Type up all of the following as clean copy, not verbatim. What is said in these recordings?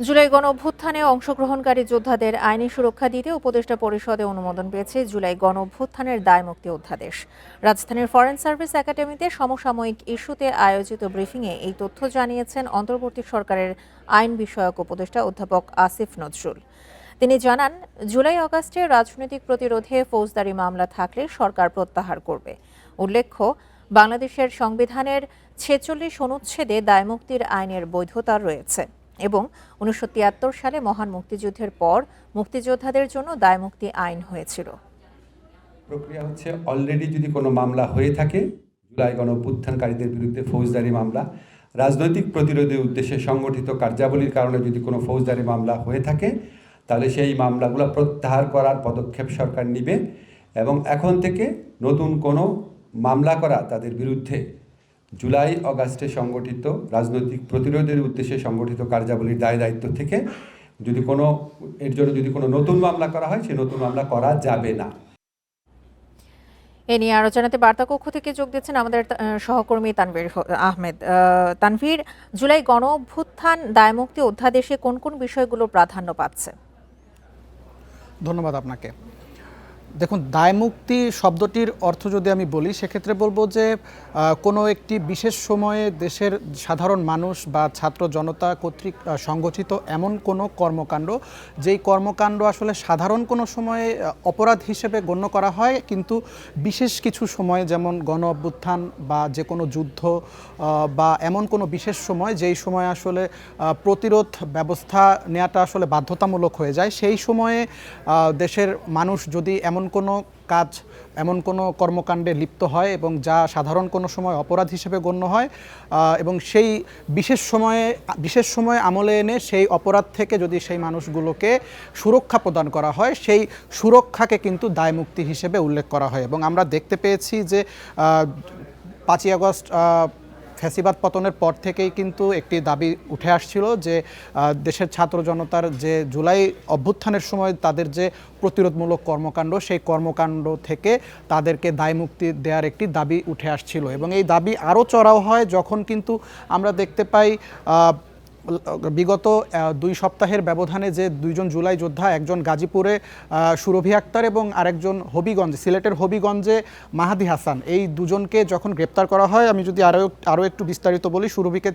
জুলাই গণ অভ্যুত্থানে অংশগ্রহণকারী যোদ্ধাদের আইনি সুরক্ষা দিতে উপদেষ্টা পরিষদে অনুমোদন পেয়েছে জুলাই গণ অভ্যুত্থানের দায়মুক্তি অধ্যাদেশ। রাজধানীর ফরেন সার্ভিস একাডেমিতে সমসাময়িক ইস্যুতে আয়োজিত ব্রিফিংয়ে এই তথ্য জানিয়েছেন অন্তর্বর্তী সরকারের আইন বিষয়ক উপদেষ্টা অধ্যাপক আসিফ নজরুল। তিনি জানান, জুলাই আগস্টে রাজনৈতিক প্রতিরোধে ফৌজদারি মামলা থাকলে সরকার প্রত্যাহার করবে। উল্লেখ্য, বাংলাদেশের সংবিধানের ৪৬ অনুচ্ছেদে দায়মুক্তির আইনের বৈধতা রয়েছে এবং ১৯৭৩ সালে মহান মুক্তিযুদ্ধের পর মুক্তিযোদ্ধাদের জন্য দায়মুক্তি আইন হয়েছিল। প্রক্রিয়া হচ্ছে, অলরেডি যদি কোনো মামলা হয়ে থাকে, জুলাই গণ অভ্যুত্থানকারীদের বিরুদ্ধে ফৌজদারি মামলা, রাজনৈতিক প্রতিরোধের উদ্দেশ্যে সংগঠিত কার্যাবলীর কারণে যদি কোনো ফৌজদারি মামলা হয়ে থাকে, তাহলে সেই মামলাগুলো প্রত্যাহার করার পদক্ষেপ সরকার নেবে এবং এখন থেকে নতুন কোনো মামলা করা তাদের বিরুদ্ধে জুলাই আগস্টে সংগঠিত রাজনৈতিক প্রতিরোধের উদ্দেশ্যে সংগঠিত কার্যাবলীর দায় দায়িত্ব থেকে এর জন্য যদি কোনো নতুন মামলা করা হয়, সেই নতুন মামলা করা যাবে না। এ নিয়ে আরো জানাতে বার্তা কক্ষ থেকে যোগ দিচ্ছেন আমাদের সহকর্মী তানভীর আহমেদ। তানভীর, জুলাই গণ অভ্যুত্থান দায়মুক্তি অধ্যাদেশে কোন কোন বিষয়গুলো প্রাধান্য পাচ্ছে? ধন্যবাদ আপনাকে। দেখুন, দায়মুক্তি শব্দটির অর্থ যদি আমি বলি, সেক্ষেত্রে বলবো যে কোনো একটি বিশেষ সময়ে দেশের সাধারণ মানুষ বা ছাত্র জনতা কর্তৃক সংগঠিত এমন কোনো কর্মকাণ্ড, যেই কর্মকাণ্ড আসলে সাধারণ কোনো সময়ে অপরাধ হিসেবে গণ্য করা হয়, কিন্তু বিশেষ কিছু সময়ে, যেমন গণ অভ্যুত্থান বা যে কোনো যুদ্ধ বা এমন কোনো বিশেষ সময় যেই সময় আসলে প্রতিরোধ ব্যবস্থা নেওয়াটা আসলে বাধ্যতামূলক হয়ে যায়, সেই সময়ে দেশের মানুষ যদি এমন কোনো কাজ, এমন কোনো কর্মকাণ্ডে লিপ্ত হয় এবং যা সাধারণ কোনো সময় অপরাধ হিসেবে গণ্য হয় এবং সেই বিশেষ সময়ে আমলে এনে সেই অপরাধ থেকে যদি সেই মানুষগুলোকে সুরক্ষা প্রদান করা হয়, সেই সুরক্ষাকে কিন্তু দায়মুক্তি হিসেবে উল্লেখ করা হয়। এবং আমরা দেখতে পেয়েছি যে ৫ই আগস্ট ফ্যাসিবাদ পতনের পর থেকেই কিন্তু একটি দাবি উঠে আসছিল যে দেশের ছাত্র জনতার যে জুলাই অভ্যুত্থানের সময় তাদের যে প্রতিরোধমূলক কর্মকাণ্ড, সেই কর্মকাণ্ড থেকে তাদেরকে দায়মুক্তি দেওয়ার একটি দাবি উঠে আসছিল এবং এই দাবি আরও চড়াও হয় যখন কিন্তু আমরা দেখতে পাই বিগত ২ সপ্তাহের ব্যবধানে যে দুইজন জুলাই যোদ্ধা, একজন গাজীপুরে সুরভি আক্তার এবং আরেকজন হবিগঞ্জে, সিলেটের হবিগঞ্জে মাহাদি হাসান, এই দুজনকে যখন গ্রেপ্তার করা হয়, আমি যদি আরও একটু বিস্তারিত বলি, সুরভিকে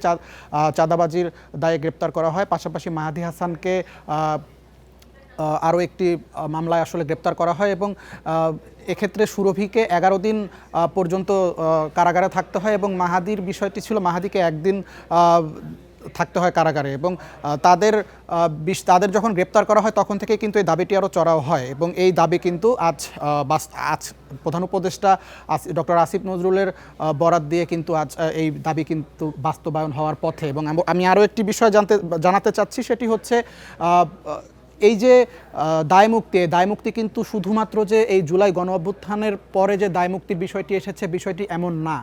চাঁদাবাজির দায়ে গ্রেপ্তার করা হয়, পাশাপাশি মাহাদি হাসানকে আরও একটি মামলায় আসলে গ্রেপ্তার করা হয় এবং এক্ষেত্রে সুরভিকে 11 দিন পর্যন্ত কারাগারে থাকতে হয় এবং মাহাদির বিষয়টি ছিল মাহাদিকে 1 দিন থাকতে হয় কারাগারে এবং তাদের যখন গ্রেপ্তার করা হয় তখন থেকে কিন্তু এই দাবিটি আরও চড়াও হয় এবং এই দাবি কিন্তু আজ প্রধান উপদেষ্টা ডক্টর আসিফ নজরুলের বরাত দিয়ে কিন্তু আজ এই দাবি কিন্তু বাস্তবায়ন হওয়ার পথে। এবং আমি আরও একটি বিষয় জানাতে চাচ্ছি, সেটি হচ্ছে এই যে দায়মুক্তি কিন্তু শুধুমাত্র যে এই জুলাই গণ অভ্যুত্থানের পরে যে দায়মুক্তির বিষয়টি এসেছে, বিষয়টি এমন না।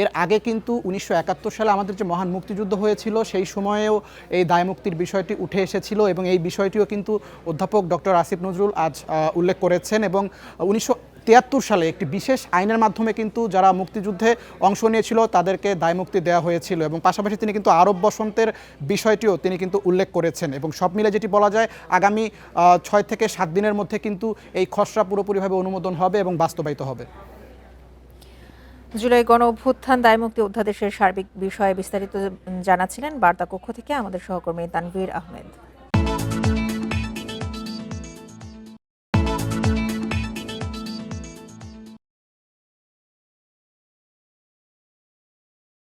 এর আগে কিন্তু ১৯৭১ সালে আমাদের যে মহান মুক্তিযুদ্ধ হয়েছিল, সেই সময়েও এই দায়মুক্তির বিষয়টি উঠে এসেছিল এবং এই বিষয়টিও কিন্তু অধ্যাপক ডক্টর আসিফ নজরুল আজ উল্লেখ করেছেন এবং ১৯৭৩ সালে একটি বিশেষ আইনের মাধ্যমে কিন্তু যারা মুক্তিযুদ্ধে অংশ নিয়েছিল তাদেরকে দায়মুক্তি দেওয়া হয়েছিল এবং পাশাপাশি তিনি কিন্তু আরব বসন্তের বিষয়টিও তিনি কিন্তু উল্লেখ করেছেন এবং সব মিলে যেটি বলা যায়, আগামী ৬ থেকে ৭ দিনের মধ্যে কিন্তু এই খসড়া পুরোপুরিভাবে অনুমোদন হবে এবং বাস্তবায়িত হবে। জুলাই গণ অভ্যুত্থান দায়মুক্তি অধ্যাদেশের সার্বিক বিষয়ে বিস্তারিত জানাচ্ছিলেন বার্তা কক্ষ থেকে আমাদের সহকর্মী তানভীর আহমেদ।